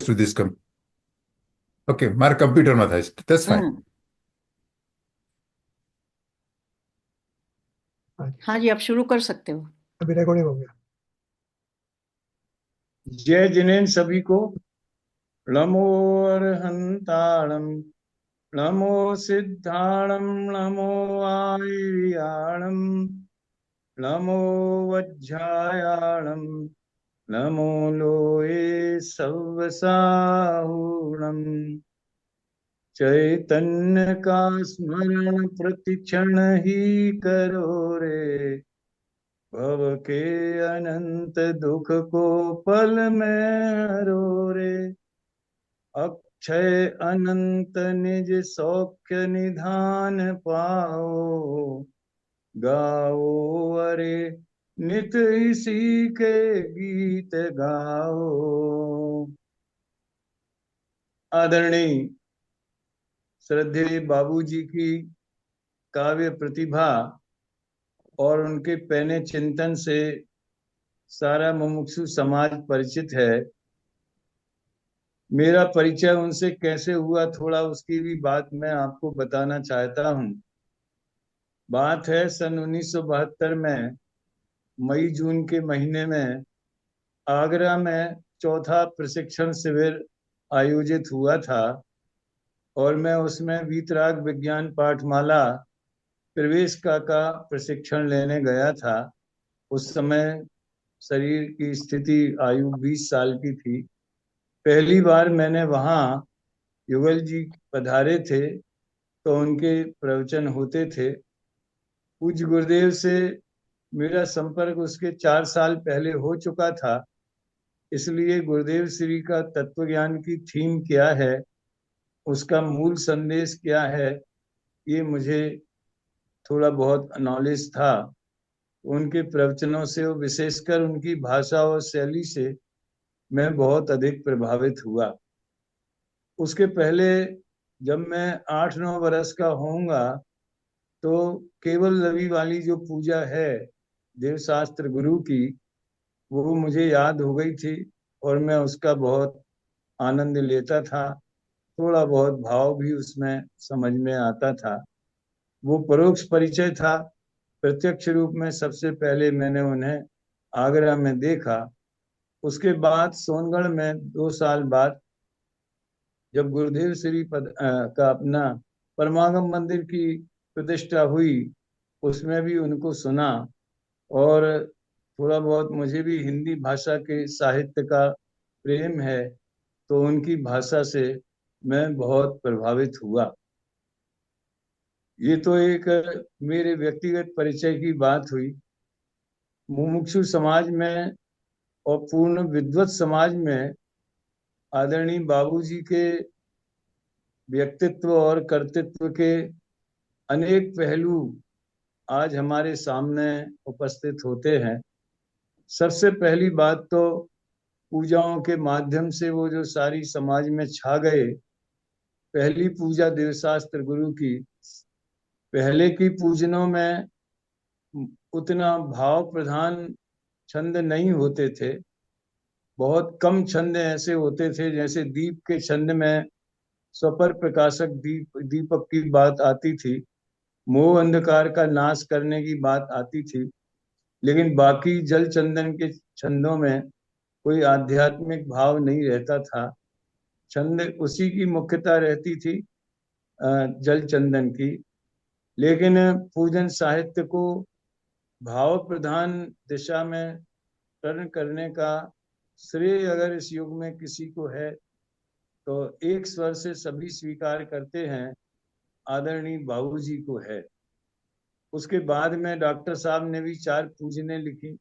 through this okay, મારા કમ્પ્યુટરમાં થાય છે. That's fine. हाँ जी, आप शुरू कर सकते हो. अभी रिकॉर्डिंग हो गया. जय जिनेन सभी को. नमो अरहंताणम, नमो सिद्धाणम, नमो आयर्याणम, नमो वज्रायाणम, नमो लोये सव्वसाहुणम. चैतन्य का स्मरण प्रतिक्षण ही करो रे, भव के अनंत दुख को पल में हरो रे. अक्षय अनंत निज सौख्य निधान पाओ, गाओ अरे नित इसी के गीत गाओ. आदरणीय श्रद्धेय बाबूजी की काव्य प्रतिभा और उनके पहने चिंतन से सारा मुमुक्षु समाज परिचित है. मेरा परिचय उनसे कैसे हुआ, थोड़ा उसकी भी बात मैं आपको बताना चाहता हूँ. बात है सन 1972 में मई जून के महीने में आगरा में चौथा प्रशिक्षण शिविर आयोजित हुआ था और मैं उसमें वीतराग विज्ञान पाठमाला प्रवेश का प्रशिक्षण लेने गया था. उस समय शरीर की स्थिति आयु 20 साल की थी. पहली बार मैंने वहाँ युगल जी पधारे थे तो उनके प्रवचन होते थे. पूज्य गुरुदेव से मेरा संपर्क उसके 4 साल पहले हो चुका था, इसलिए गुरुदेव श्री का तत्व ज्ञान की थीम क्या है, उसका मूल संदेश क्या है, ये मुझे थोड़ा बहुत नॉलेज था. उनके प्रवचनों से, विशेषकर उनकी भाषा और शैली से मैं बहुत अधिक प्रभावित हुआ. उसके पहले जब मैं 8-9 वर्ष का होऊंगा तो केवल रवि वाली जो पूजा है देवशास्त्र गुरु की, वो मुझे याद हो गई थी और मैं उसका बहुत आनंद लेता था. थोड़ा बहुत भाव भी उसमें समझ में आता था. वो परोक्ष परिचय था. प्रत्यक्ष रूप में सबसे पहले मैंने उन्हें आगरा में देखा. उसके बाद सोनगढ़ में 2 साल बाद जब गुरुदेव श्री का अपना परमागम मंदिर की प्रतिष्ठा हुई, उसमें भी उनको सुना और थोड़ा बहुत मुझे भी हिंदी भाषा के साहित्य का प्रेम है तो उनकी भाषा से मैं बहुत प्रभावित हुआ. ये तो एक मेरे व्यक्तिगत परिचय की बात हुई. मुमुक्षु समाज में और पूर्ण विद्वत समाज में आदरणीय बाबूजी के व्यक्तित्व और कर्तृत्व के अनेक पहलू आज हमारे सामने उपस्थित होते हैं. सबसे पहली बात तो पूजाओं के माध्यम से वो जो सारी समाज में छा गए. पहली पूजा देवशास्त्र गुरु की. पहले की पूजनों में उतना भाव प्रधान छंद नहीं होते थे. बहुत कम छंद ऐसे होते थे, जैसे दीप के छंद में स्वपर प्रकाशक दीपक की बात आती थी, मोह अंधकार का नाश करने की बात आती थी. लेकिन बाकी जल चंदन के छंदों में कोई आध्यात्मिक भाव नहीं रहता था. छंद उसी की मुख्यता रहती थी, जल चंदन की. लेकिन पूजन साहित्य को भाव प्रधान दिशा में टर्न करने का श्रेय अगर इस युग में किसी को है तो एक स्वर से सभी स्वीकार करते हैं, आदरणीय बाबूजी को है. उसके बाद में डॉक्टर साहब ने भी 4 पूजनें लिखी.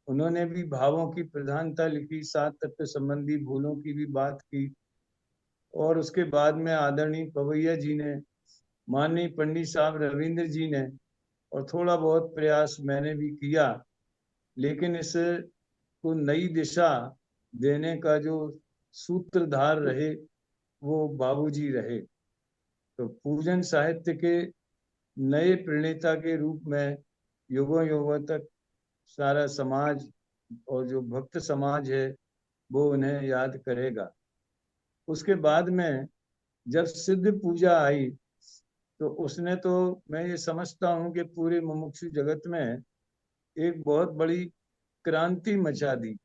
उन्होंने भी भावों की प्रधानता लिखी, 7 तत्व संबंधी भूलों की भी बात की. और उसके बाद में आदरणीय पवैया जी ने, माननीय पंडित साहब रविंद्र जी ने, और थोड़ा बहुत प्रयास मैंने भी किया. लेकिन इस को नई दिशा देने का जो सूत्रधार रहे वो बाबूजी रहे. तो पूजन साहित्य के नए प्रणेता के रूप में युगों युगों तक सारा समाज और जो भक्त समाज है वो उन्हें याद करेगा. उसके बाद में जब सिद्ध पूजा आई तो उसने तो, मैं ये समझता हूँ कि पूरे मुमुक्षु जगत में एक बहुत बड़ी क्रांति मचा दी।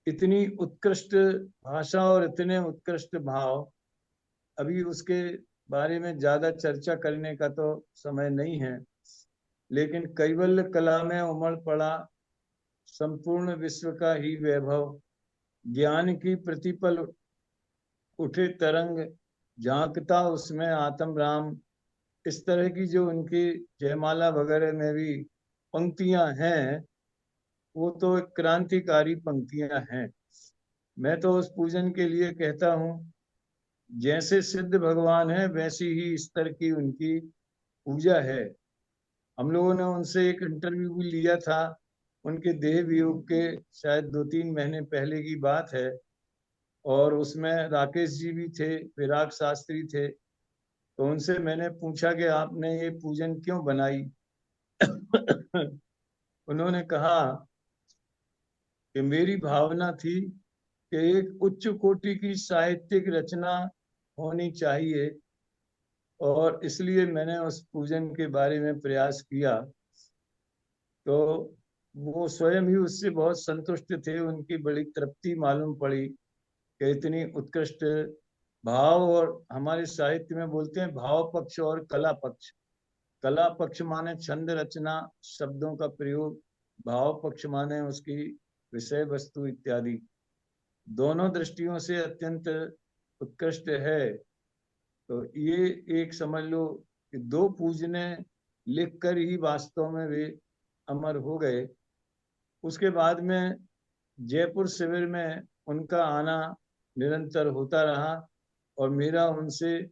इतनी उत्कृष्ट भाषा और इतने उत्कृष्ट भाव, अभी उसके बारे में ज्यादा चर्चा करने का तो समय नहीं है, लेकिन कैवल्य कला में उमड़ पड़ा संपूर्ण विश्व का ही वैभव, ज्ञान की प्रतिपल उठे तरंग, झांकता उसमें आत्म राम। इस तरह की जो उनकी जयमाला वगैरह में भी पंक्तियां हैं, वो तो एक क्रांतिकारी पंक्तियां हैं। मैं तो उस पूजन के लिए कहता हूँ, जैसे सिद्ध भगवान है वैसी ही स्तर की उनकी पूजा है। हम लोगों ने उनसे एक इंटरव्यू भी लिया था, उनके देह वियोग के शायद 2-3 महीने पहले की बात है, और उसमें राकेश जी भी थे, विराग शास्त्री थे। तो उनसे मैंने पूछा कि आपने ये पूजन क्यों बनाई। उन्होंने कहा कि मेरी भावना थी कि एक उच्च कोटि की साहित्यिक रचना होनी चाहिए, और इसलिए मैंने उस पूजन के बारे में प्रयास किया। तो वो स्वयं ही उससे बहुत संतुष्ट थे, उनकी बड़ी तृप्ति मालूम पड़ी कि इतनी उत्कृष्ट भाव। और हमारे साहित्य में बोलते हैं भाव पक्ष और कला पक्ष। कला पक्ष माने छंद रचना, शब्दों का प्रयोग। भाव पक्ष माने उसकी विषय वस्तु इत्यादि। दोनों दृष्टियों से अत्यंत उत्कृष्ट है। तो ये एक समझ लो कि दो पूजने लिख कर ही वास्तव में वे अमर हो गए। उसके बाद में जयपुर शिविर में उनका आना निरंतर होता रहा, और मेरा उनसे,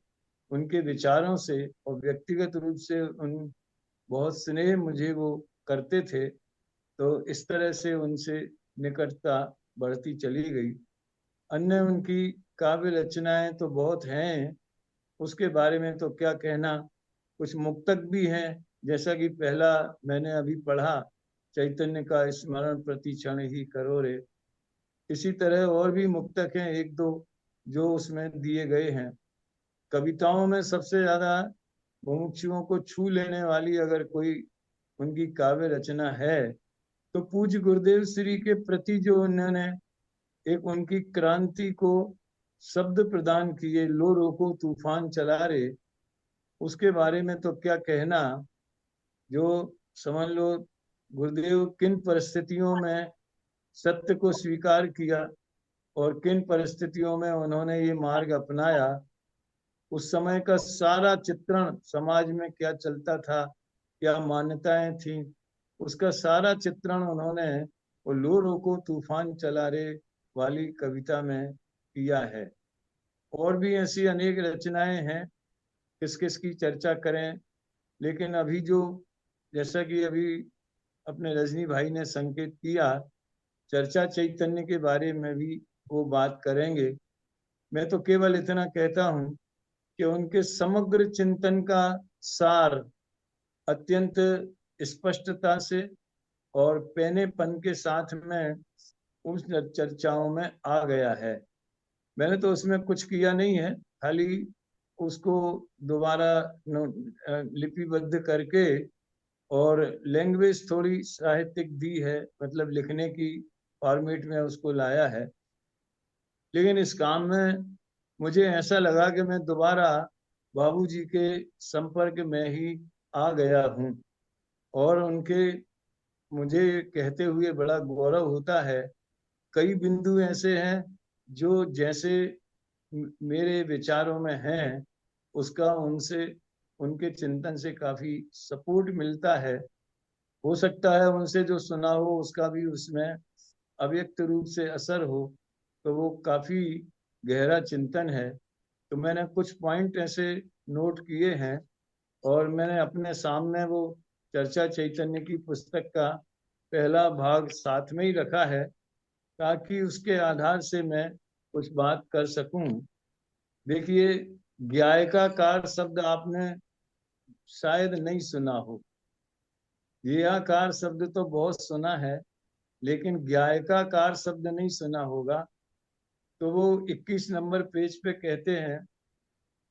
उनके विचारों से और व्यक्तिगत रूप से उन बहुत स्नेह मुझे वो करते थे। तो इस तरह से उनसे निकटता बढ़ती चली गई। अन्य उनकी काव्य रचनाएं तो बहुत हैं, उसके बारे में तो क्या कहना। कुछ मुक्तक भी हैं, जैसा कि पहला मैंने अभी पढ़ा, चैतन्य का स्मरण प्रति क्षण ही करो रे। इसी तरह और भी मुक्तक हैं एक दो जो उसमें दिए गए हैं। कविताओं में सबसे ज्यादा मुमुक्षुओं को छू लेने वाली अगर कोई उनकी काव्य रचना है तो पूज्य गुरुदेव श्री के प्रति जो उन्होंने एक उनकी क्रांति को शब्द प्रदान किए, लो रोको तूफान चला रे, उसके बारे में तो क्या कहना। जो समझ लो गुरुदेव किन परिस्थितियों में सत्य को स्वीकार किया और किन परिस्थितियों में उन्होंने ये मार्ग अपनाया। उस समय का सारा चित्रण, समाज में क्या चलता था, क्या मान्यताएं थी, उसका सारा चित्रण उन्होंने वो लो रोको तूफान चला रे वाली कविता में किया है। और भी ऐसी अनेक रचनाएं हैं, किस किस की चर्चा करें। लेकिन अभी जो, जैसा कि अभी अपने रजनी भाई ने संकेत किया, चर्चा चैतन्य के बारे में भी वो बात करेंगे। मैं तो केवल इतना कहता हूँ कि उनके समग्र चिंतन का सार अत्यंत स्पष्टता से और पैनेपन के साथ में उस चर्चाओं में आ गया है। मैंने तो उसमें कुछ किया नहीं है, खाली उसको दोबारा लिपिबद्ध करके और लैंग्वेज थोड़ी साहित्यिक दी है, मतलब लिखने की फॉर्मेट में उसको लाया है। लेकिन इस काम में मुझे ऐसा लगा कि मैं दोबारा बाबूजी के संपर्क में ही आ गया हूँ, और उनके मुझे कहते हुए बड़ा गौरव होता है। कई बिंदु ऐसे हैं जो जैसे मेरे विचारों में हैं, उसका उनसे, उनके चिंतन से काफी सपोर्ट मिलता है। हो सकता है उनसे जो सुना हो उसका भी उसमें अव्यक्त रूप से असर हो, तो वो काफी गहरा चिंतन है। तो मैंने कुछ पॉइंट ऐसे नोट किए हैं, और मैंने अपने सामने वो चर्चा चैतन्य की पुस्तक का पहला भाग साथ में ही रखा है, ताकि उसके आधार से मैं कुछ बात कर सकूं। देखिए, ज्ञायकाकार शब्द आपने शायद नहीं सुना हो। ज्ञेयाकार शब्द तो बहुत सुना है, लेकिन ज्ञायकाकार शब्द नहीं सुना होगा। तो वो 21 नंबर पेज पे कहते हैं,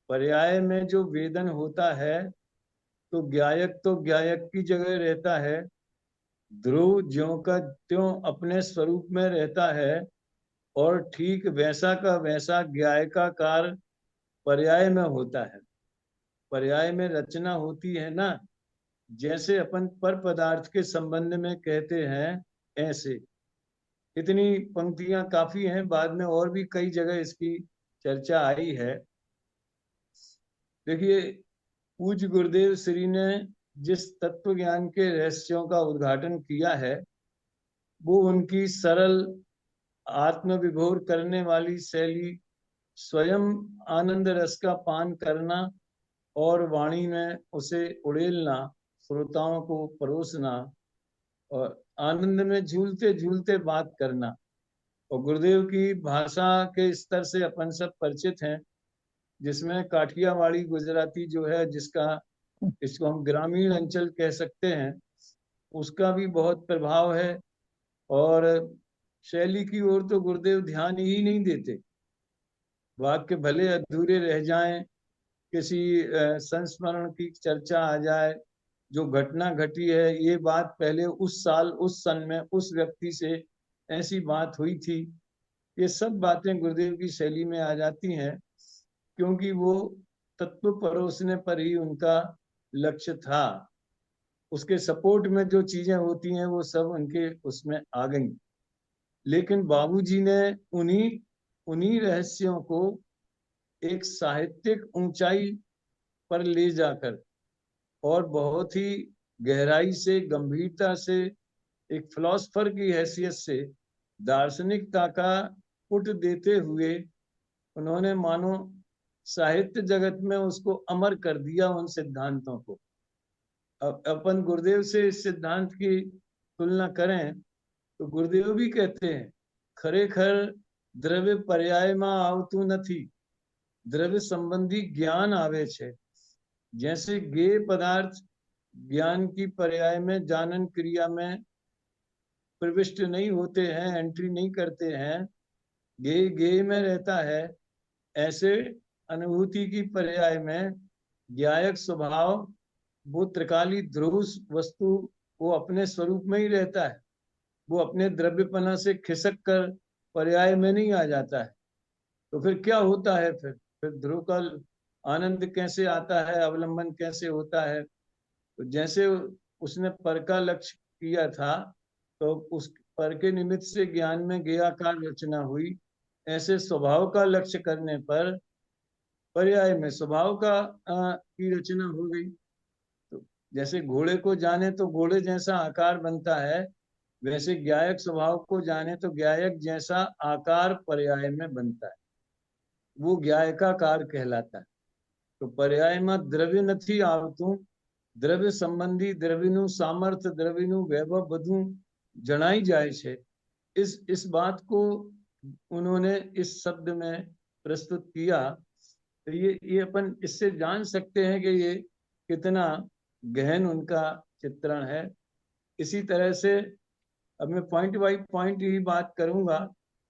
पर्याय में जो वेदन होता है तो ज्ञायक की जगह रहता है। ध्रुव ज्यों का त्यों अपने स्वरूप में रहता है, और ठीक वैसा का वैसा ज्ञायकाकार पर्याय में होता है। पर्याय में रचना होती है ना, जैसे अपन पर पदार्थ के संबंध में कहते हैं, ऐसे। इतनी पंक्तियां काफी हैं, बाद में और भी कई जगह इसकी चर्चा आई है। देखिए, पूज्य गुरुदेव श्री ने जिस तत्व ज्ञान के रहस्यों का उद्घाटन किया है, वो उनकी सरल आत्मविभोर करने वाली शैली, स्वयं आनंद रस का पान करना और वाणी में उसे उड़ेलना, श्रोताओं को परोसना और आनंद में झूलते झूलते बात करना। और गुरुदेव की भाषा के स्तर से अपन सब परिचित हैं, जिसमें काठियावाड़ी गुजराती जो है, जिसका इसको हम ग्रामीण अंचल कह सकते हैं, उसका भी बहुत प्रभाव है। और शैली की ओर तो गुरुदेव ध्यान ही नहीं देते। वाक्य भले अधूरे रह जाएं, किसी संस्मरण की चर्चा आ जाए, जो घटना घटी है, ये बात पहले उस साल उस सन में उस व्यक्ति से ऐसी बात हुई थी, ये सब बातें गुरुदेव की शैली में आ जाती हैं, क्योंकि वो तत्व परोसने पर ही उनका लक्ष्य था। उसके सपोर्ट में जो चीजें होती हैं वो सब उनके उसमें आ गई। लेकिन बाबूजी ने उन्हीं उन्हीं रहस्यों को एक साहित्यिक ऊंचाई पर ले जाकर और बहुत ही गहराई से, गंभीरता से, एक फिलोसफर की हैसियत से दार्शनिकता का पुट देते हुए उन्होंने मानो साहित्य जगत में उसको अमर कर दिया, उन सिद्धांतों को। अब अपन गुरुदेव से इस सिद्धांत की तुलना करें तो गुरुदेव भी कहते हैं, खरेखर द्रव्य पर्याय में आवतु નથી, द्रव्य संबंधी ज्ञान आवे छे। जैसे गेय पदार्थ ज्ञान की पर्याय में जानन क्रिया में प्रविष्ट नहीं होते हैं, एंट्री नहीं करते हैं, गेय गेय में रहता है, ऐसे अनुभूति की पर्याय में ज्ञायक स्वभाव वो त्रिकाली ध्रुव वस्तु वो अपने स्वरूप में ही रहता है। वो अपने द्रव्यपना से खिसक कर पर्याय में नहीं आ जाता है। तो फिर क्या होता है? फिर ध्रुव का आनंद कैसे आता है, अवलंबन कैसे होता है? तो जैसे उसने पर का लक्ष्य किया था, तो उस पर के निमित्त से ज्ञान में ज्ञेयाकार रचना हुई। ऐसे स्वभाव का लक्ष्य करने पर पर्याय में स्वभाव का की रचना हो गई। तो जैसे घोड़े को जाने तो घोड़े जैसा आकार बनता है, वैसे ज्ञायक स्वभाव को जाने तो ज्ञायक जैसा आकार पर्याय में बनता है, वो ज्ञायकाकार कहलाता है। तो पर्याय में द्रव्य નથી આવતું, દ્રવ્ય સંબંધી દ્રવ્યનું સામર્થ્ય, દ્રવ્યનું વૈભવ બધું જણાઈ જાય છે। इस बात को उन्होंने इस शब्द में प्रस्तुत किया। तो ये अपन इससे जान सकते हैं कि ये कितना गहन उनका चित्रण है। इसी तरह से अब मैं पॉइंट बाई पॉइंट ही बात करूंगा,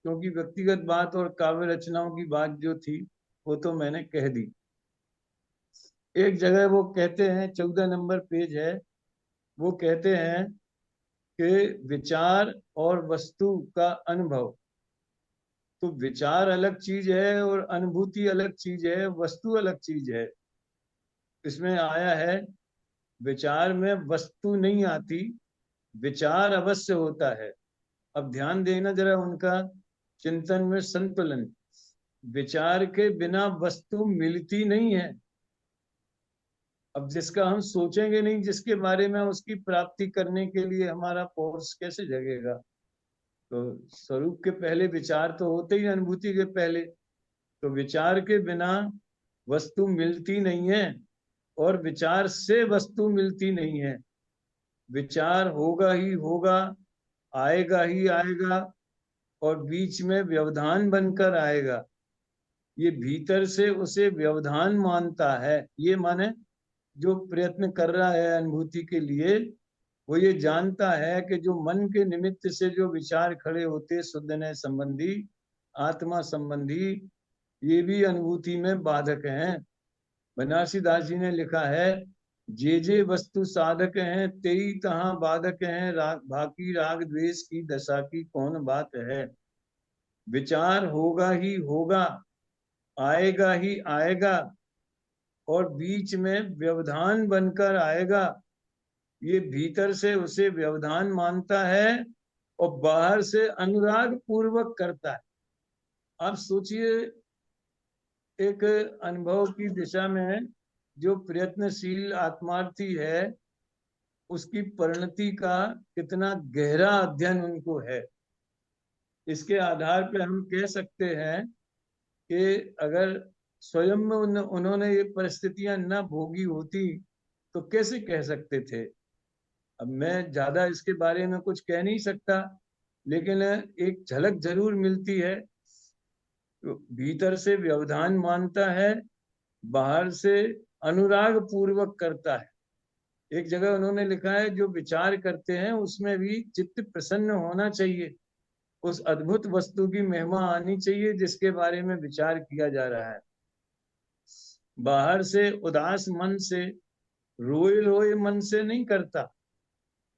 क्योंकि व्यक्तिगत बात और काव्य रचनाओं की बात जो थी वो तो मैंने कह दी। एक जगह वो कहते हैं, 14 नंबर पेज है, वो कहते हैं कि विचार और वस्तु का अनुभव। तो विचार अलग चीज है और अनुभूति अलग चीज है, वस्तु अलग चीज है। इसमें आया है, विचार में वस्तु नहीं आती, विचार अवश्य होता है। अब ध्यान देना जरा उनका चिंतन में संतुलन। विचार के बिना वस्तु मिलती नहीं है। अब जिसका हम सोचेंगे नहीं, जिसके बारे में उसकी प्राप्ति करने के लिए हमारा फोर्स कैसे जगेगा? तो स्वरूप के पहले विचार तो होते ही, अनुभूति के पहले। तो विचार के बिना वस्तु मिलती नहीं है और विचार से वस्तु मिलती नहीं है। विचार होगा ही होगा, आएगा ही आएगा, और बीच में व्यवधान बनकर आएगा। ये भीतर से उसे व्यवधान मानता है। ये माने जो प्रयत्न कर रहा है अनुभूति के लिए, वो ये जानता है कि जो मन के निमित्त से जो विचार खड़े होते शुद्ध ने संबंधी, आत्मा संबंधी ये भी अनुभूति में बाधक हैं। बनारसी दास जी ने लिखा है, जे वस्तु साधक हैं तेई तहाँ बाधक हैं, बाकी राग द्वेष की दशा की कौन बात है। विचार होगा ही होगा, आएगा ही आएगा, और बीच में व्यवधान बनकर आएगा। ये भीतर से उसे व्यवधान मानता है और बाहर से अनुराग पूर्वक करता है। आप सोचिए, एक अनुभव की दिशा में जो प्रयत्नशील आत्मार्थी है, उसकी परिणति का कितना गहरा अध्ययन उनको है। इसके आधार पर हम कह सकते हैं कि अगर स्वयं में उन्होंने ये परिस्थितियां न भोगी होती तो कैसे कह सकते थे। अब मैं ज्यादा इसके बारे में कुछ कह नहीं सकता, लेकिन एक झलक जरूर मिलती है। तो भीतर से व्यवधान मानता है, बाहर से अनुराग पूर्वक करता है। एक जगह उन्होंने लिखा है, जो विचार करते हैं उसमें भी चित्त प्रसन्न होना चाहिए, उस अद्भुत वस्तु की महिमा आनी चाहिए जिसके बारे में विचार किया जा रहा है। बाहर से उदास मन से, रोए रोए मन से नहीं करता,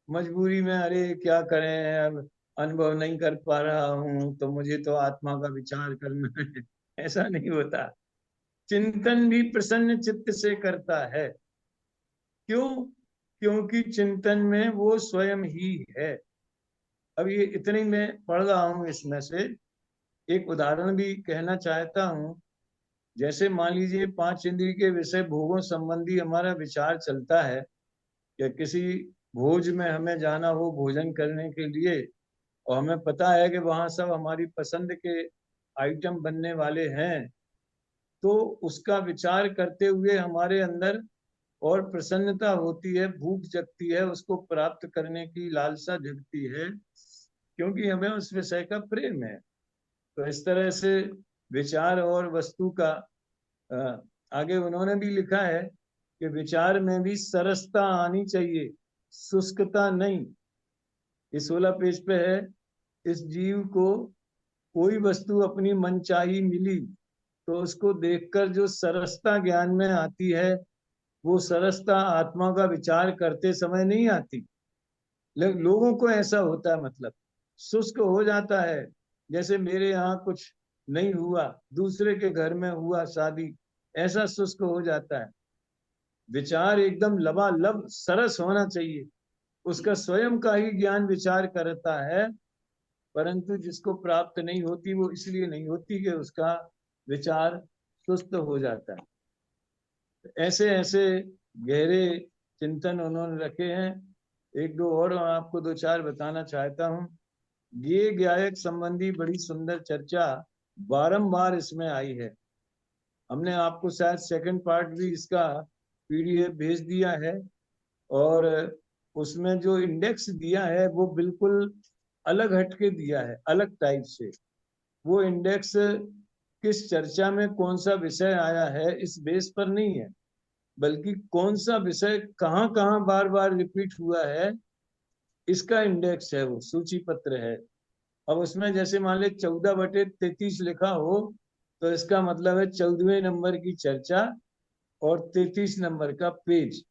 मजबूरी में अरे क्या करें, अब अनुभव नहीं कर पा रहा हूं तो मुझे तो आत्मा का विचार करना है, ऐसा नहीं होता। चिंतन भी प्रसन्न चित्त से करता है। क्यों? क्योंकि चिंतन में वो स्वयं ही है। अब ये इतनी मैं पढ़ रहा हूं, इसमें से एक उदाहरण भी कहना चाहता हूं। जैसे मान लीजिए 5 इंद्रिय के विषय भोगों संबंधी हमारा विचार चलता है, या किसी भोज में हमें जाना हो भोजन करने के लिए, और हमें पता है कि वहां सब हमारी पसंद के आइटम बनने वाले हैं, तो उसका विचार करते हुए हमारे अंदर और प्रसन्नता होती है, भूख जगती है, उसको प्राप्त करने की लालसा जगती है, क्योंकि हमें उस विषय का प्रेम है। तो इस तरह से विचार और वस्तु का आगे उन्होंने भी लिखा है कि विचार में भी सरसता आनी चाहिए, शुष्कता नहीं। ये 16 पेज पे है, इस जीव को कोई वस्तु अपनी मनचाही मिली तो उसको देखकर जो सरसता ज्ञान में आती है, वो सरसता आत्मा का विचार करते समय नहीं आती। लोगों को ऐसा होता है, मतलब शुष्क हो जाता है। जैसे मेरे यहाँ कुछ नहीं हुआ, दूसरे के घर में हुआ शादी, ऐसा शुष्क हो जाता है। विचार एकदम लबालब सरस होना चाहिए, उसका स्वयं का ही ज्ञान विचार करता है, परंतु जिसको प्राप्त नहीं होती वो इसलिए नहीं होती कि उसका विचार सुस्त हो जाता है। ऐसे ऐसे गहरे चिंतन उन्होंने रखे हैं। एक दो और आपको दो चार बताना चाहता हूँ। ये गायक संबंधी बड़ी सुंदर चर्चा बारंबार इसमें आई है। हमने आपको शायद सेकंड पार्ट भी इसका पीडीएफ भेज दिया है, और उसमें जो इंडेक्स दिया है वो बिल्कुल अलग हटके दिया है, अलग टाइप से। वो इंडेक्स किस चर्चा में कौन सा विषय आया है इस बेस पर नहीं है, बल्कि कौन सा विषय कहाँ कहाँ बार बार रिपीट हुआ है, इसका इंडेक्स है, वो सूची पत्र है। अब उसमें जैसे मान ले 14/33 लिखा हो, तो इसका मतलब है 14वें नंबर की चर्चा और 33 नंबर का पेज।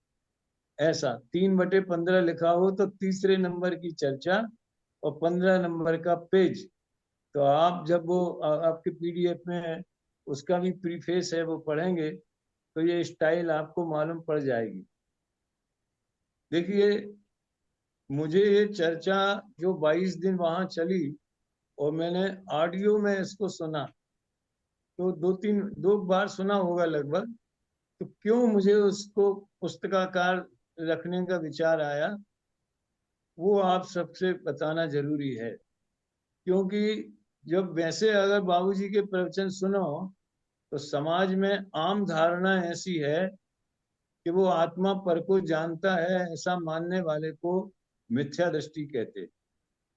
ऐसा 3/15 लिखा हो तो तीसरे नंबर की चर्चा और 15 नंबर का पेज। तो आप जब वो आपके पीडीएफ में उसका भी प्रीफेस है वो पढ़ेंगे तो ये स्टाइल आपको मालूम पड़ जाएगी। देखिए, मुझे ये चर्चा जो 22 दिन वहां चली और मैंने ऑडियो में इसको सुना, तो दो बार सुना होगा लगभग। तो क्यों मुझे उसको पुस्तकाकार रखने का विचार आया, वो आप सबसे बताना जरूरी है। क्योंकि जब वैसे अगर बाबूजी के प्रवचन सुनो तो समाज में आम धारणा ऐसी है कि वो आत्मा पर को जानता है, ऐसा मानने वाले को मिथ्या दृष्टि कहते।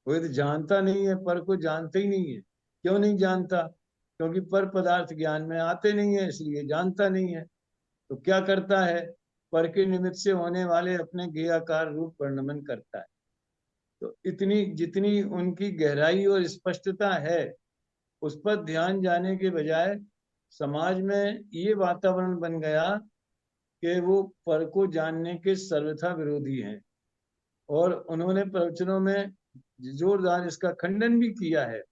वो तो जानता नहीं है, पर को जानते ही नहीं है। क्यों नहीं जानता? क्योंकि पर पदार्थ ज्ञान में आते नहीं है, इसलिए जानता नहीं है। तो क्या करता है? पर के निमित्त से होने वाले अपने ज्ञेयाकार रूप पर नमन करता है। तो इतनी जितनी उनकी गहराई और स्पष्टता है, उस पर ध्यान जाने के बजाय समाज में ये वातावरण बन गया कि वो पर को जानने के सर्वथा विरोधी हैं, और उन्होंने प्रवचनों में जोरदार इसका खंडन भी किया है।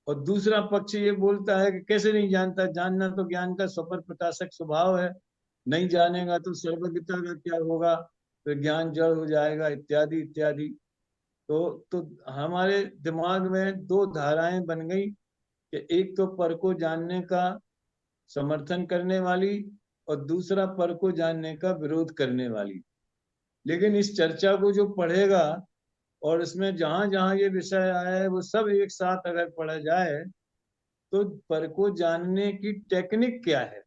और दूसरा पक्ष ये बोलता है कि कैसे नहीं जानता, जानना तो ज्ञान का स्वपर प्रकाशक स्वभाव है, नहीं जानेगा तो सर्वज्ञता का क्या होगा, फिर ज्ञान जड़ हो जाएगा, इत्यादि इत्यादि। तो हमारे दिमाग में दो धाराएं बन गई कि एक तो पर को जानने का समर्थन करने वाली और दूसरा पर को जानने का विरोध करने वाली। लेकिन इस चर्चा को जो पढ़ेगा और इसमें जहां जहां ये विषय आया है वो सब एक साथ अगर पढ़ा जाए तो पर को जानने की टेक्निक क्या है,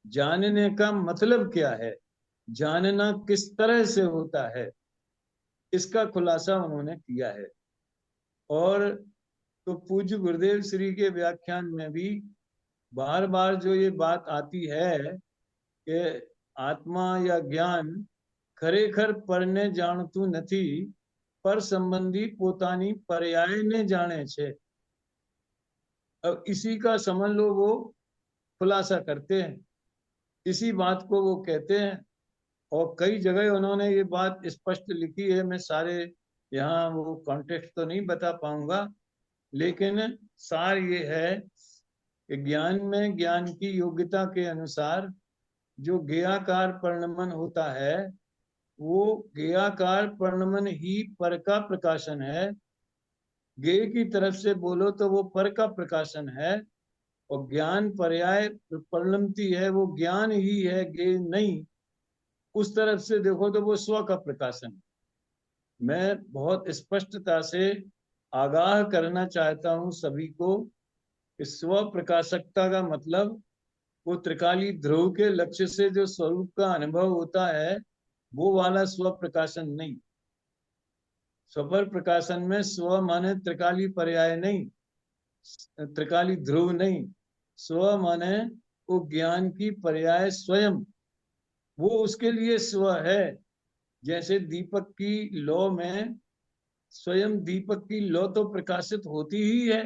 जानने का मतलब क्या है, जानना किस तरह से होता है, इसका खुलासा उन्होंने किया है। और तो पूज्य गुरुदेव श्री के व्याख्यान में भी बार बार जो ये बात आती है कि आत्मा या ज्ञान खरेखर परने જાણતું નથી, पर संबंधी પોતાની पर्यायને जाने छे। अब इसी का समझ लो वो खुलासा करते हैं, इसी बात को वो कहते हैं। और कई जगह उन्होंने ये बात स्पष्ट लिखी है, मैं सारे यहाँ वो कॉन्टेक्स्ट तो नहीं बता पाऊंगा, लेकिन सार ये है कि ज्ञान में ज्ञान की योग्यता के अनुसार जो ज्ञेयाकार परिणमन होता है वो ज्ञेयाकार परिणमन ही पर का प्रकाशन है। ज्ञेय की तरफ से बोलो तो वो पर का प्रकाशन है, और ज्ञान पर्याय परिणमती है वो ज्ञान ही है, ज्ञेय नहीं। उस तरफ से देखो तो वो स्व का प्रकाशन है। मैं बहुत स्पष्टता से आगाह करना चाहता हूं सभी को कि स्व प्रकाशकता का मतलब वो त्रिकाली ध्रुव के लक्ष्य से जो स्वरूप का अनुभव होता है वो वाला स्व प्रकाशन नहीं। स्वपर प्रकाशन में स्व माने त्रिकाली पर्याय नहीं, त्रिकाली ध्रुव नहीं, स्व माने वो ज्ञान की पर्याय स्वयं, वो उसके लिए स्व है। जैसे दीपक की लौ में स्वयं दीपक की लौ तो प्रकाशित होती ही है।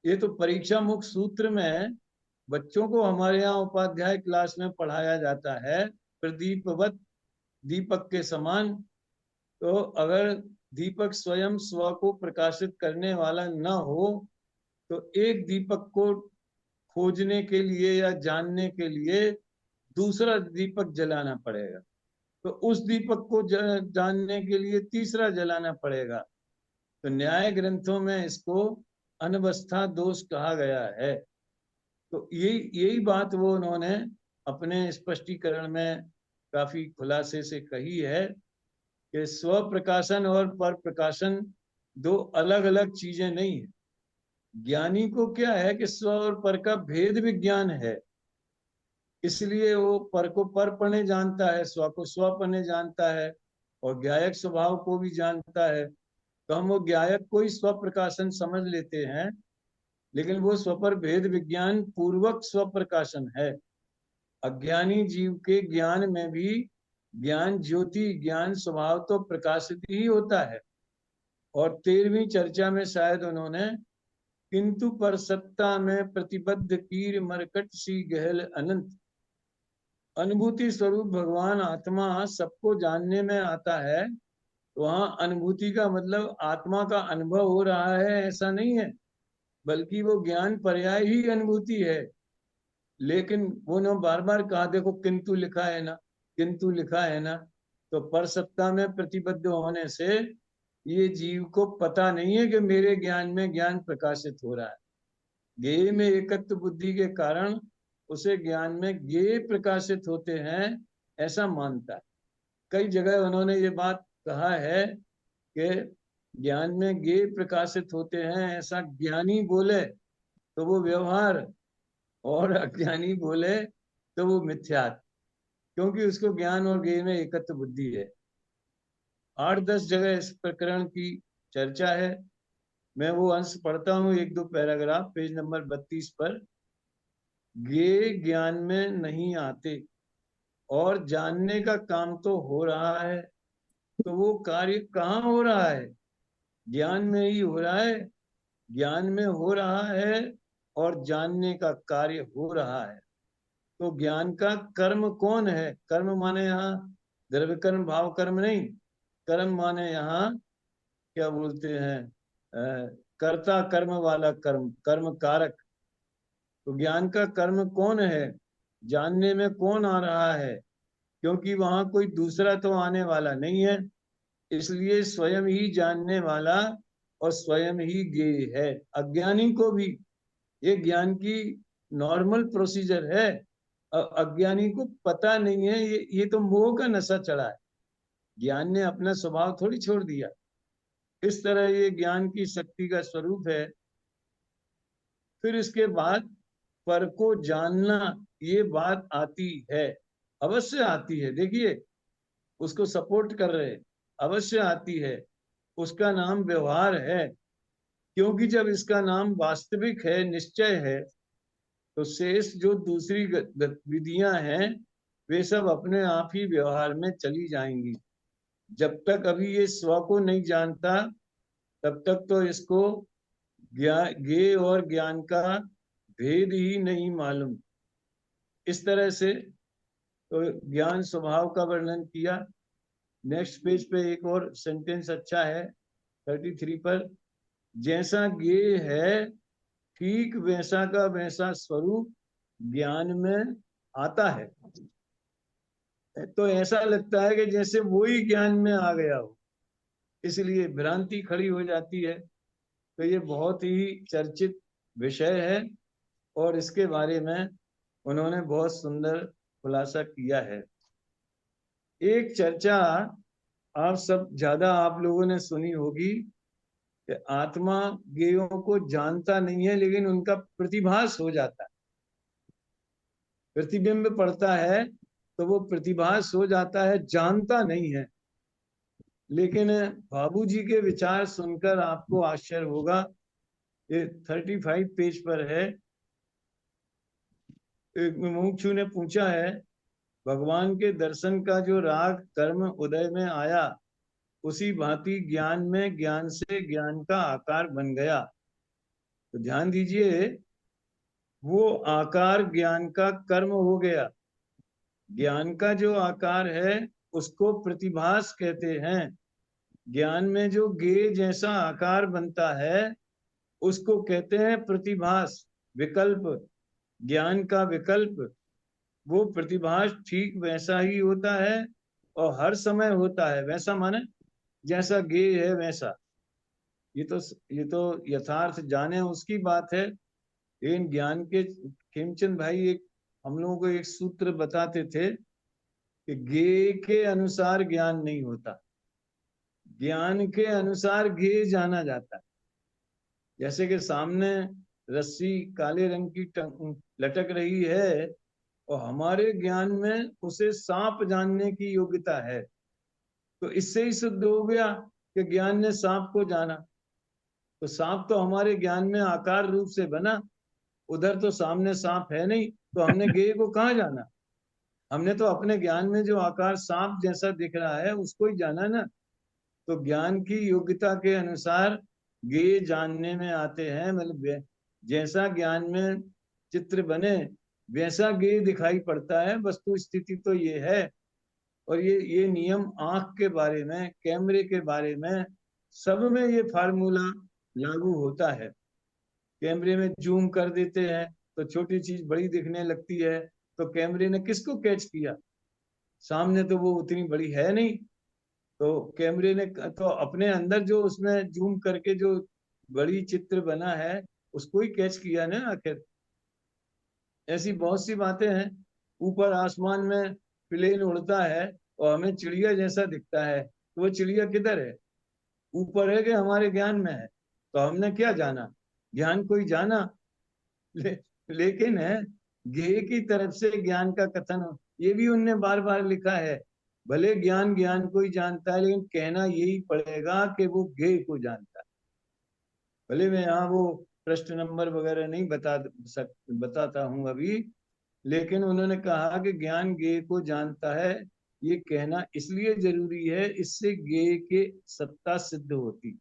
ये तो परीक्षा मुख सूत्र में बच्चों को हमारे यहाँ उपाध्याय क्लास में पढ़ाया जाता है, प्रदीपवत, दीपक के समान। तो अगर दीपक स्वयं स्व को प्रकाशित करने वाला न हो तो एक दीपक को खोजने के लिए या जानने के लिए दूसरा दीपक जलाना पड़ेगा, तो उस दीपक को जानने के लिए तीसरा जलाना पड़ेगा। तो न्याय ग्रंथों में इसको अनवस्था दोष कहा गया है। तो यही बात वो उन्होंने अपने स्पष्टीकरण में काफी खुलासे से कही है कि स्व प्रकाशन और पर प्रकाशन दो अलग अलग चीजें नहीं है। ज्ञानी को क्या है कि स्व और पर का भेद विज्ञान है, इसलिए वो पर को पर पने जानता है, स्व को स्व पने जानता है, और ज्ञायक स्वभाव को भी जानता है। तो हम वो ज्ञायक को ही स्व प्रकाशन समझ लेते हैं, लेकिन वो स्वपर भेद विज्ञान पूर्वक स्व प्रकाशन है। अज्ञानी जीव के ज्ञान में भी ज्ञान ज्योति, ज्ञान स्वभाव तो प्रकाशित ही होता है। और 13वीं चर्चा में शायद उन्होंने किंतु पर सत्ता में प्रतिबद्ध कीर मरकट सी गहल अनंत, अनुभूति स्वरूप भगवान आत्मा सबको जानने में आता है। वहां अनुभूति का मतलब आत्मा का अनुभव हो रहा है ऐसा नहीं है, बल्कि वो ज्ञान पर्याय ही अनुभूति है। लेकिन वो ना बार बार कहा, देखो किंतु लिखा है ना, किंतु लिखा है ना। तो पर सत्ता में प्रतिबद्ध होने से ये जीव को पता नहीं है कि मेरे ज्ञान में ज्ञान प्रकाशित हो रहा है। ज्ञेय में एकत्व बुद्धि के कारण उसे ज्ञान में ज्ञेय प्रकाशित होते हैं ऐसा मानता है। कई जगह उन्होंने ये बात कहा है कि ज्ञान में ज्ञेय प्रकाशित होते हैं ऐसा ज्ञानी बोले तो वो व्यवहार, और अज्ञानी बोले तो वो मिथ्यात्व, क्योंकि उसको ज्ञान और ज्ञेय में एकत्व बुद्धि है। 8-10 जगह इस प्रकरण की चर्चा है। मैं वो अंश पढ़ता हूँ, एक दो पैराग्राफ, पेज नंबर 32 पर। ज्ञेय ज्ञान में नहीं आते और जानने का काम तो हो रहा है, तो वो कार्य कहाँ हो रहा है? ज्ञान में ही हो रहा है। ज्ञान में हो रहा है और जानने का कार्य हो रहा है। तो ज्ञान का कर्म कौन है? कर्म माने यहाँ द्रव्य कर्म भाव कर्म नहीं, कर्म माने यहाँ क्या बोलते हैं, कर्ता कर्म वाला कर्म, कर्म कारक। तो ज्ञान का कर्म कौन है? जानने में कौन आ रहा है? क्योंकि वहां कोई दूसरा तो आने वाला नहीं है, इसलिए स्वयं ही जानने वाला और स्वयं ही ज्ञेय है। अज्ञानी को भी ये ज्ञान की नॉर्मल प्रोसीजर है। अज्ञानी को पता नहीं है, ये तो मोह का नशा चढ़ा है। ज्ञान ने अपना स्वभाव थोड़ी छोड़ दिया। इस तरह ये ज्ञान की शक्ति का स्वरूप है। फिर इसके बाद पर को जानना, ये बात आती है, अवश्य आती है। देखिए, उसको सपोर्ट कर रहे, अवश्य आती है। उसका नाम व्यवहार है। क्योंकि जब इसका नाम वास्तविक है, निश्चय है, तो शेष जो दूसरी गतिविधियां हैं वे सब अपने आप ही व्यवहार में चली जाएंगी। जब तक अभी ये स्व को नहीं जानता, तब तक तो इसको ज्ञेय और ज्ञान का भेद ही नहीं मालूम। इस तरह से तो ज्ञान स्वभाव का वर्णन किया। नेक्स्ट पेज पे एक और सेंटेंस अच्छा है, 33 पर। जैसा ज्ञेय है ठीक वैसा का वैसा स्वरूप ज्ञान में आता है। तो ऐसा लगता है कि जैसे वो ही ज्ञान में आ गया हो, इसलिए भ्रांति खड़ी हो जाती है। तो ये बहुत ही चर्चित विषय है और इसके बारे में उन्होंने बहुत सुंदर खुलासा किया है। एक चर्चा आप सब ज्यादा आप लोगों ने सुनी होगी कि आत्मा ज्ञेयों को जानता नहीं है, लेकिन उनका प्रतिभास हो जाता है। प्रतिबिंब पड़ता है तो वो प्रतिभास हो जाता है, जानता नहीं है। लेकिन बाबूजी के विचार सुनकर आपको आश्चर्य होगा। ये 35 पेज पर है। एक मुमुक्षु ने पूछा है, भगवान के दर्शन का जो राग कर्म उदय में आया, उसी भांति ज्ञान में ज्ञान से ज्ञान का आकार बन गया। तो ध्यान दीजिए, वो आकार ज्ञान का कर्म हो गया। ज्ञान का जो आकार है उसको प्रतिभास कहते हैं। ज्ञान में जो ज्ञेय जैसा आकार बनता है उसको कहते हैं प्रतिभास, विकल्प। ज्ञान का विकल्प, वो प्रतिभास ठीक वैसा ही होता है और हर समय होता है। वैसा माने जैसा ज्ञेय है वैसा। ये तो यथार्थ जाने उसकी बात है। लेकिन ज्ञान के खेमचंद भाई एक हम लोगों को एक सूत्र बताते थे कि ज्ञेय के अनुसार ज्ञान नहीं होता, ज्ञान के अनुसार ज्ञेय जाना जाता है। जैसे कि सामने रस्सी काले रंग की लटक रही है और हमारे ज्ञान में उसे सांप जानने की योग्यता है, तो इससे ही सिद्ध हो गया कि ज्ञान ने सांप को जाना। तो सांप तो हमारे ज्ञान में आकार रूप से बना, उधर तो सामने सांप है नहीं, तो हमने ज्ञेय को कहाँ जाना? हमने तो अपने ज्ञान में जो आकार सांप जैसा दिख रहा है उसको ही जाना ना। तो ज्ञान की योग्यता के अनुसार ज्ञेय जानने में आते हैं। मतलब जैसा ज्ञान में चित्र बने वैसा ज्ञेय दिखाई पड़ता है। वस्तु स्थिति तो ये है। और ये नियम आंख के बारे में, कैमरे के बारे में, सब में ये फार्मूला लागू होता है। कैमरे में जूम कर देते हैं तो छोटी चीज बड़ी दिखने लगती है। तो कैमरे ने किसको कैच किया? सामने तो वो उतनी बड़ी है नहीं, तो कैमरे ने तो अपने अंदर जो उसमें जूम करके जो बड़ी चित्र बना है उसको ही कैच किया ना आखिर। ऐसी बहुत सी बातें हैं। ऊपर आसमान में प्लेन उड़ता है और हमें चिड़िया जैसा दिखता है, तो वो चिड़िया किधर है? ऊपर है कि हमारे ज्ञान में है? तो हमने क्या जाना? ज्ञान को ही जाना। लेकिन है ज्ञेय की तरफ से ज्ञान का कथन ये भी उनने बार बार लिखा है। भले ज्ञान ज्ञान को ही जानता है, लेकिन कहना यही पड़ेगा कि वो ज्ञेय को जानता है। भले मैं यहाँ वो प्रश्न नंबर वगैरह नहीं बताता हूँ अभी, लेकिन उन्होंने कहा कि ज्ञान ज्ञेय को जानता है, ये कहना इसलिए जरूरी है, इससे ज्ञेय के सत्ता सिद्ध होती।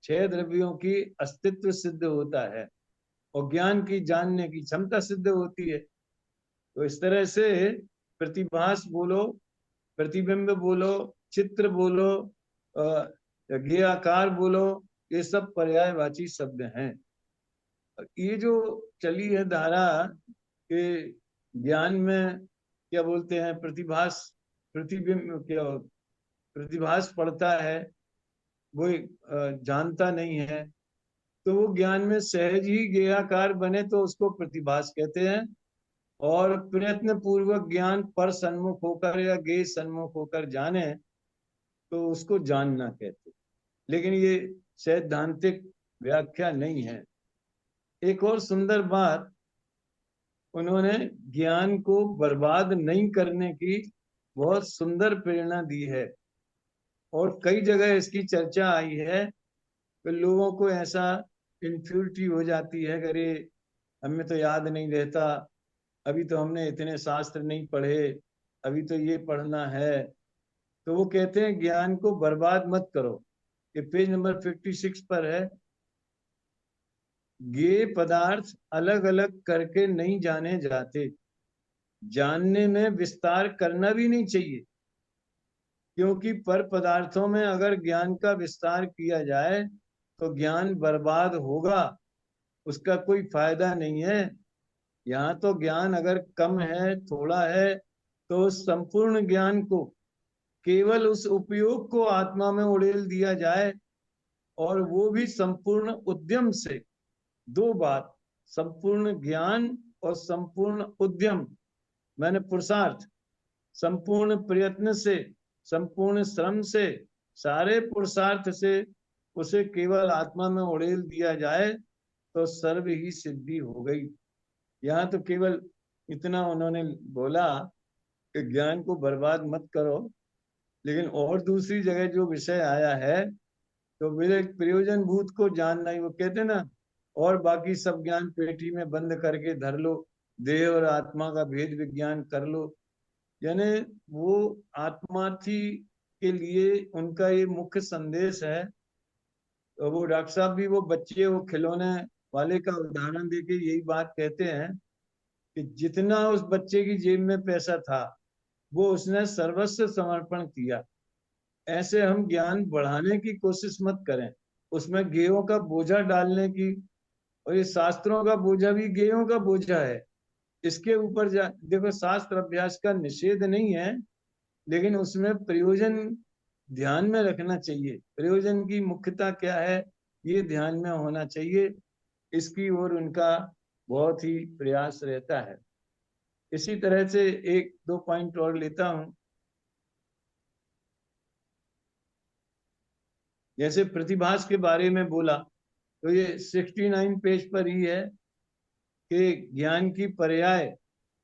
छह द्रव्यों की अस्तित्व सिद्ध होता है और ज्ञान की जानने की क्षमता सिद्ध होती है। तो इस तरह से प्रतिभास बोलो, प्रतिबिंब बोलो, चित्र बोलो, ज्ञेयाकार बोलो, ये सब पर्यायवाची शब्द हैं। ये जो चली है धारा के ज्ञान में क्या बोलते हैं, प्रतिभास, प्रतिबिंब, क्या प्रतिभास पड़ता है, वो जानता नहीं है, तो वो ज्ञान में सहज ही ज्ञेयाकार बने तो उसको प्रतिभास कहते हैं। और प्रयत्न पूर्वक ज्ञान पर सन्मुख होकर या ज्ञेय सन्मुख होकर जाने तो उसको जानना कहते हैं। लेकिन ये सैद्धांतिक व्याख्या नहीं है। एक और सुंदर बात, उन्होंने ज्ञान को बर्बाद नहीं करने की बहुत सुंदर प्रेरणा दी है और कई जगह इसकी चर्चा आई है कि लोगों को ऐसा इन्फ्यूरिटी हो जाती है, अरे हमें तो याद नहीं रहता, अभी तो हमने इतने शास्त्र नहीं पढ़े, अभी तो ये पढ़ना है। तो वो कहते हैं ज्ञान को बर्बाद मत करो। ये पेज नंबर 56 पर है। ये पदार्थ अलग अलग करके नहीं जाने जाते, जानने में विस्तार करना भी नहीं चाहिए, क्योंकि पर पदार्थों में अगर ज्ञान का विस्तार किया जाए तो ज्ञान बर्बाद होगा, उसका कोई फायदा नहीं है। यहाँ तो ज्ञान अगर कम है, थोड़ा है, तो उस संपूर्ण ज्ञान को, केवल उस उपयोग को आत्मा में उड़ेल दिया जाए, और वो भी संपूर्ण उद्यम से। दो बात, संपूर्ण ज्ञान और संपूर्ण उद्यम, मैंने पुरुषार्थ, संपूर्ण प्रयत्न से, संपूर्ण श्रम से, सारे पुरुषार्थ से उसे केवल आत्मा में उड़ेल दिया जाए तो सर्व ही सिद्धि हो गई। यहाँ तो केवल इतना उन्होंने बोला कि ज्ञान को बर्बाद मत करो, लेकिन और दूसरी जगह जो विषय आया है तो मेरे प्रयोजन भूत को जानना ही, वो कहते ना, और बाकी सब ज्ञान पेटी में बंद करके धर लो, देह और आत्मा का भेद विज्ञान कर लो। यानी वो आत्मार्थी के लिए उनका ये मुख्य संदेश है। तो वो डॉक्टर साहब भी वो बच्चे, वो खिलौने वाले का उदाहरण देके यही बात कहते हैं कि जितना उस बच्चे की जेब में पैसा था वो उसने सर्वस्व समर्पण किया। ऐसे हम ज्ञान बढ़ाने की कोशिश मत करें, उसमें गेयों का बोझा डालने की। और ये शास्त्रों का बोझा भी गेयों का बोझा है, इसके ऊपर देखो, शास्त्र अभ्यास का निषेध नहीं है, लेकिन उसमें प्रयोजन ध्यान में रखना चाहिए। प्रयोजन की मुख्यता क्या है, ये ध्यान में होना चाहिए। इसकी ओर उनका बहुत ही प्रयास रहता है। इसी तरह से एक दो पॉइंट और लेता हूं। जैसे प्रतिभास के बारे में बोला तो ये 69 पेज पर ही है कि ज्ञान की पर्याय,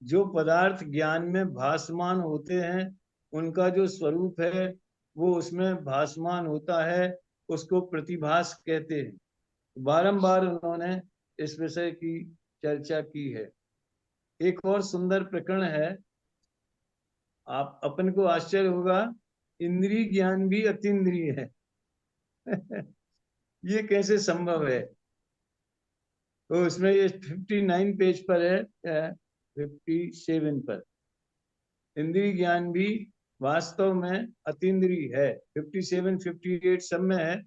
जो पदार्थ ज्ञान में भासमान होते हैं उनका जो स्वरूप है वो उसमें भासमान होता है, उसको प्रतिभास कहते हैं। बारंबार उन्होंने इस विषय की चर्चा की है। एक और सुंदर प्रकरण है, आप अपन को आश्चर्य होगा, इंद्रिय ज्ञान भी अतीन्द्रिय है। ये कैसे संभव है? तो इसमें ये 59 पेज पर है, 57 पर, इंद्रिय ज्ञान भी वास्तव में अतीन्द्रिय है। 57 58 सब में है।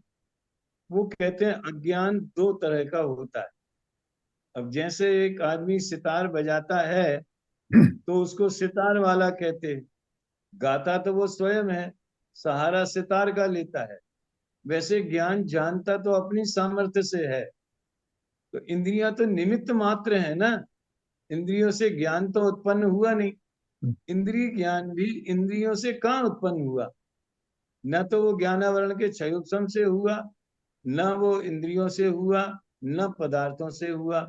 वो कहते हैं अज्ञान दो तरह का होता है। अब जैसे एक आदमी सितार बजाता है तो उसको सितार वाला कहते हैं, गाता तो वो स्वयं है, सहारा सितार का लेता है। वैसे ज्ञान जानता तो अपनी सामर्थ्य से है। तो इंद्रियां तो निमित्त मात्र है ना, इंद्रियों से ज्ञान तो उत्पन्न हुआ नहीं। इंद्रिय ज्ञान भी इंद्रियों से कहाँ उत्पन्न हुआ? न तो वो ज्ञानावरण के क्षयोपम से हुआ, न वो इंद्रियों से हुआ, न पदार्थों से हुआ।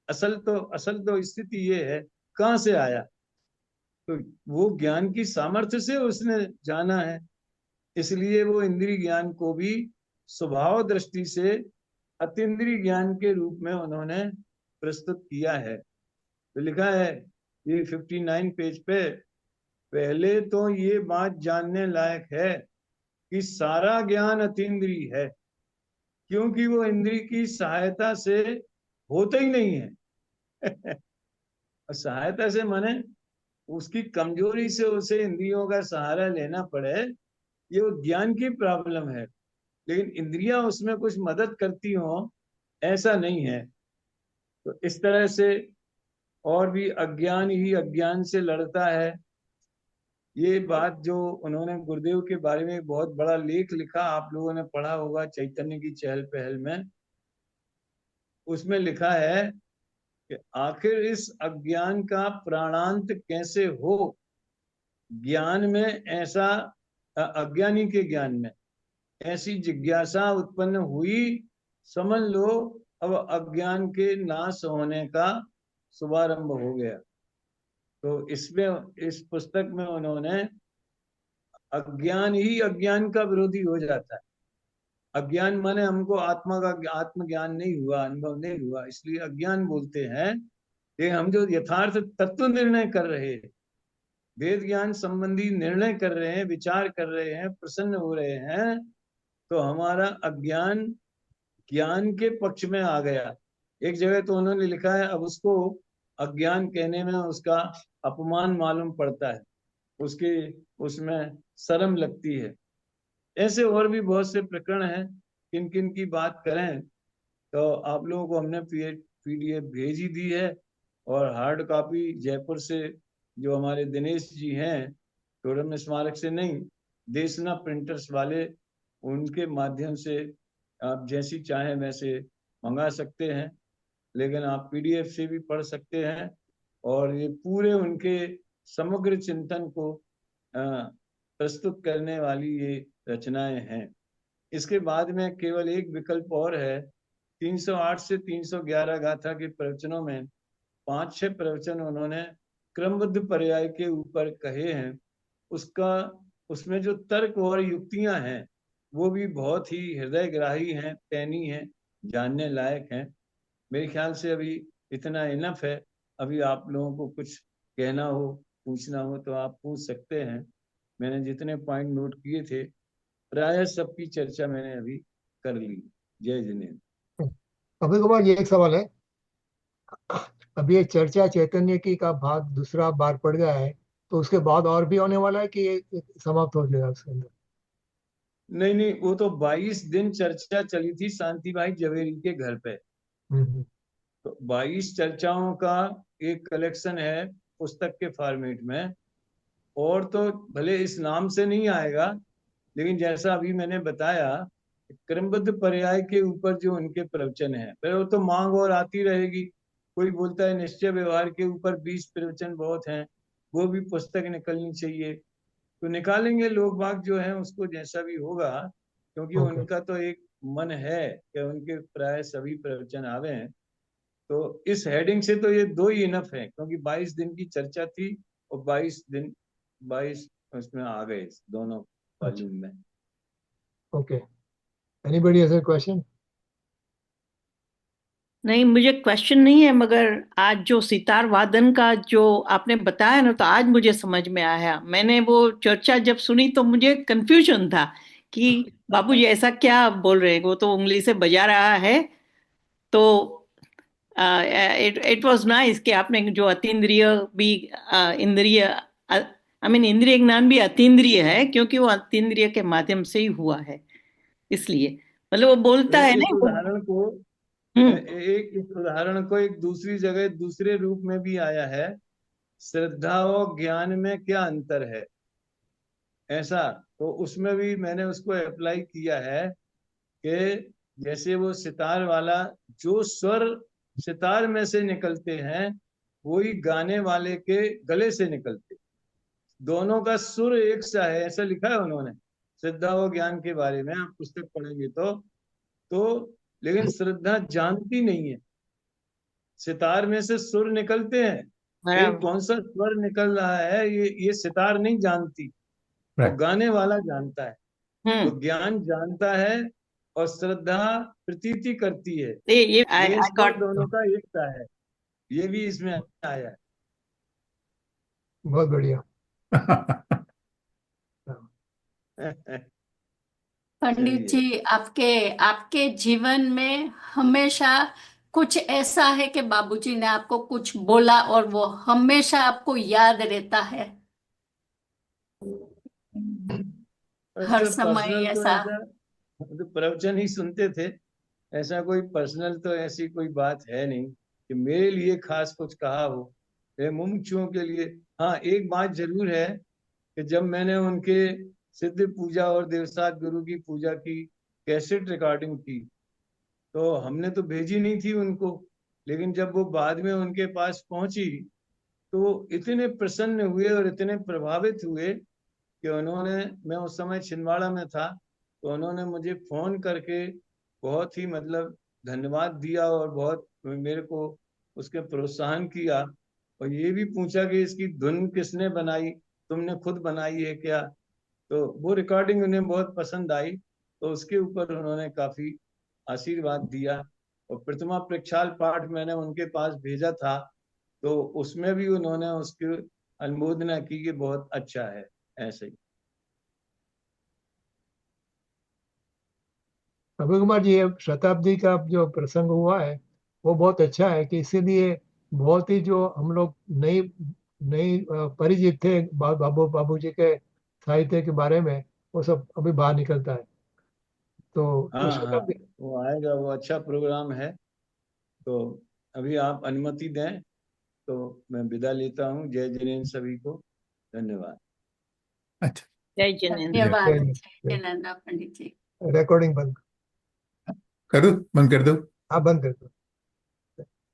असल तो स्थिति ये है, कहाँ से आया? तो वो ज्ञान की सामर्थ्य से उसने जाना है। इसलिए वो इंद्रिय ज्ञान को भी स्वभाव दृष्टि से अतीन्द्रिय ज्ञान के रूप में उन्होंने प्रस्तुत किया है। तो लिखा है ये 59 पेज पे, पहले तो ये बात जानने लायक है कि सारा ज्ञान अतीन्द्रिय है। क्योंकि वो इंद्रिय की सहायता से होता ही नहीं है। और सहायता से माने उसकी कमजोरी से उसे इंद्रियों का सहारा लेना पड़े, ये वो ज्ञान की प्रॉब्लम है। लेकिन इंद्रियां उसमें कुछ मदद करती हो, ऐसा नहीं है। तो इस तरह से और भी अज्ञान ही अज्ञान से लड़ता है। ये बात जो उन्होंने गुरुदेव के बारे में बहुत बड़ा लेख लिखा, आप लोगों ने पढ़ा होगा चैतन्य की चहल पहल में। उसमें लिखा है कि आखिर इस अज्ञान का प्राणांत कैसे हो। ज्ञान में ऐसा, अज्ञानी के ज्ञान में ऐसी जिज्ञासा उत्पन्न हुई, समझ लो अब अज्ञान के नाश होने का शुभारंभ हो गया। तो इसमें, इस पुस्तक में उन्होंने अज्ञान ही अज्ञान का विरोधी हो जाता है। अज्ञान माने हमको आत्मा का आत्मज्ञान नहीं हुआ, अनुभव नहीं हुआ, इसलिए अज्ञान बोलते हैं। ये हम जो यथार्थ तत्व निर्णय कर रहे हैं, वेद ज्ञान संबंधी निर्णय कर रहे हैं, विचार कर रहे हैं, प्रसन्न हो रहे हैं, तो हमारा अज्ञान ज्ञान के पक्ष में आ गया। एक जगह तो उन्होंने लिखा है, अब उसको अज्ञान कहने में उसका अपमान मालूम पड़ता है, उसके उसमें शर्म लगती है। ऐसे और भी बहुत से प्रकरण हैं, किन किन की बात करें तो आप लोगों को हमने पीडीएफ भेज ही दी है। और हार्ड कॉपी जयपुर से जो हमारे दिनेश जी हैं, टोडरमल स्मारक से नहीं, देशना प्रिंटर्स वाले, उनके माध्यम से आप जैसी चाहें वैसे मंगा सकते हैं। लेकिन आप पीडीएफ से भी पढ़ सकते हैं। और ये पूरे उनके समग्र चिंतन को प्रस्तुत करने वाली ये रचनाएं हैं। इसके बाद में केवल एक विकल्प और है। 308 से 311 गाथा के प्रवचनों में 5-6 प्रवचन उन्होंने क्रमबद्ध पर्याय के ऊपर कहे हैं। उसका, उसमें जो तर्क और युक्तियां हैं वो भी बहुत ही हृदयग्राही हैं, पैनी हैं, जानने लायक हैं। मेरे ख्याल से अभी इतना इनफ है। अभी आप लोगों को कुछ कहना हो, पूछना हो तो आप पूछ सकते हैं। मैंने जितने पॉइंट नोट किए थे प्राय सबकी चर्चा मैंने अभी कर ली। जय जिनेन्द्र। अभी कुमार, ये एक सवाल है। अभी ये चर्चा चैतन्य की का भाग दूसरा बार पड़ गया है, तो उसके बाद और भी होने वाला है कि ये समाप्त हो जाएगा उसके अंदर? नहीं नहीं, वो तो 22 दिन चर्चा चली थी शांति भाई जवेरी के घर पे। हम्म। तो 22 चर्चाओं का एक कलेक्शन है पुस्तक के फॉर्मेट में। और तो भले इस नाम से नहीं आएगा, लेकिन जैसा अभी मैंने बताया, क्रमबद्ध पर्याय के ऊपर जो उनके प्रवचन है, फिर वो तो मांग और आती रहेगी। कोई बोलता है निश्चय व्यवहार के ऊपर 20 प्रवचन बहुत हैं, वो भी पुस्तक निकलनी चाहिए। तो निकालेंगे लोग बाग जो है उसको, जैसा भी होगा। क्योंकि ओके। उनका तो एक मन है कि उनके प्राय सभी प्रवचन आवे हैं। तो इस हेडिंग से तो ये दो ही इनफ है, क्योंकि 22 दिन की चर्चा थी और 22 उसमें आ गए दोनों अच्छा। वॉल्यूम में। Okay. Anybody has a question? नहीं, मुझे क्वेश्चन नहीं है, मगर आज जो सितार वादन का जो आपने बताया ना, तो आज मुझे समझ में आया। मैंने वो चर्चा जब सुनी तो मुझे कंफ्यूजन था कि बाबूजी ऐसा क्या बोल रहे हैं, वो तो उंगली से बजा रहा है। तो इट वाज नाइस कि आपने जो अतीन्द्रिय भी, इंद्रिय, आई मीन इंद्रिय ज्ञान भी अतीन्द्रिय है, क्योंकि वो अतीन्द्रिय के माध्यम से ही हुआ है। इसलिए मतलब वो बोलता है इस ना वो। उदाहरण को, हम्म। एक इस उदाहरण को एक दूसरी जगह दूसरे रूप में भी आया है। श्रद्धा और ज्ञान में क्या अंतर है, ऐसा। तो उसमें भी मैंने उसको अप्लाई किया है कि जैसे वो सितार वाला, जो स्वर सितार में से निकलते हैं वही गाने वाले के गले से निकलते। दोनों का सुर एक सा है, ऐसा लिखा है उन्होंने श्रद्धा और ज्ञान के बारे में। आप पुस्तक पढ़ेंगे तो लेकिन श्रद्धा जानती नहीं है। सितार में से सुर निकलते हैं, लेकिन बराबर। कौन सा स्वर निकल रहा है ये सितार नहीं जानती, वो राइट। गाने वाला जानता है। हम्म। तो ज्ञान जानता है और श्रद्धा प्रतीति करती है, ये आई लेकिन आई स्वर गॉट। दोनों का एक सा है। ये भी इसमें आया बहुत बढ़िया। हाँ। है। पंडित चलिए। जी, आपके आपके जीवन में हमेशा कुछ ऐसा है कि बाबूजी ने आपको कुछ बोला और वो हमेशा आपको याद रहता है, हर ऐसा समय पर्सनल तो ऐसा? ऐसा, हम तो प्रवचन ही सुनते थे। ऐसा कोई पर्सनल तो ऐसी कोई बात है नहीं कि मेरे लिए खास कुछ कहा हो, ये मुमुक्षुओं के लिए। हाँ, एक बात जरूर है कि जब मैंने उनके सिद्ध पूजा और देवसात गुरु की पूजा की कैसेट रिकॉर्डिंग की, तो हमने तो भेजी नहीं थी उनको, लेकिन जब वो बाद में उनके पास पहुंची तो वो इतने प्रसन्न हुए और इतने प्रभावित हुए कि उन्होंने, मैं उस समय छिंदवाड़ा में था, तो उन्होंने मुझे फोन करके बहुत ही मतलब धन्यवाद दिया और बहुत मेरे को उसके प्रोत्साहन किया, और ये भी पूछा कि इसकी धुन किसने बनाई, तुमने खुद बनाई है क्या? तो वो रिकॉर्डिंग उन्हें बहुत पसंद आई, तो उसके ऊपर उन्होंने काफी आशीर्वाद दिया। और प्रतिमा प्रक्षाल पाठ मैंने उनके पास भेजा था, तो उसमें भी उन्होंने उसकी अनुमोदना की कि बहुत अच्छा है। ऐसे ही। अभय कुमार जी, ये शताब्दी का जो प्रसंग हुआ है वो बहुत अच्छा है, कि इसीलिए बहुत ही जो हम लोग नई नई परिचित थे बाबू जी के साहित्य के बारे में, वो सब अभी बाहर निकलता है। तो ये हाँ हाँ, शताब्दी। वो आएगा, वो अच्छा प्रोग्राम है। तो अभी आप अनुमति दें तो मैं विदा लेता हूँ। जय जिनेन्द्र सभी को, धन्यवाद। अच्छा, जय जिनेन्द्र। धन्यवाद, जय नंदा पंडित जी। रिकॉर्डिंग बंद। करूँ? बंद कर दो। हाँ, बंद कर दो।